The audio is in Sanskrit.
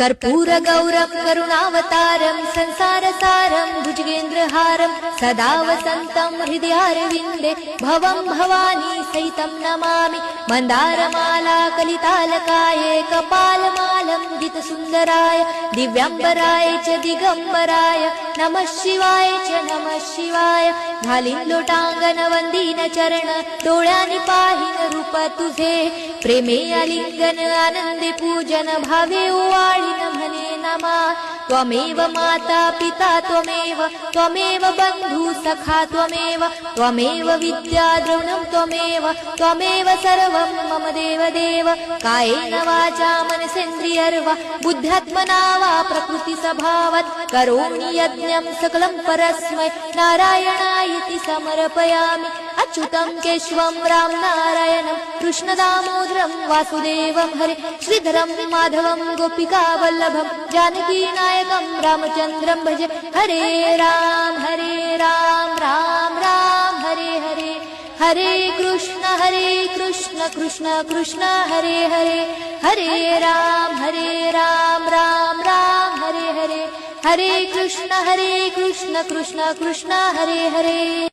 कर्पूरगौरं करुणावतारं संसारसारं भुजगेन्द्रहारं सदा वसन्तं हृदयारविन्दे भवं भवानी सहितं नमामि। मन्दारमाला कलितालकाय कपालमालं गीतसुन्दराय दिव्याम्बराय च दिगम्बराय नमः शिवाय च नमः शिवाय। घालीन लोटांगण वंदीन चरण डोळ्यांनी पाहिन रूप तुझे प्रेमे आलिंगन आनंदे पूजन भावे ओवाळीन म्हणे नमा। त्वमेव माता पिता त्वमेव बंधु सखा त्वमेव विद्या द्रविणं त्वमेव सर्वं मम देव। कायेन वाचा मनसेन्द्रियर्वा बुद्ध्यात्मना वा प्रकृति स्वभावात् करोमि यज्ञं सकलं परस्मै नारायणायति समर्पयामि। अच्युतं केशवं राम नारायणं कृष्णदामोदरं वासुदेवं हरे श्रीधरं माधवं गोपिका वल्लभं जानकी नायकं रामचन्द्रं भजे। हरे राम राम राम हरे हरे हरे कृष्ण कृष्ण कृष्ण हरे हरे हरे राम राम हरे हरे हरे कृष्ण कृष्ण कृष्ण हरे हरे।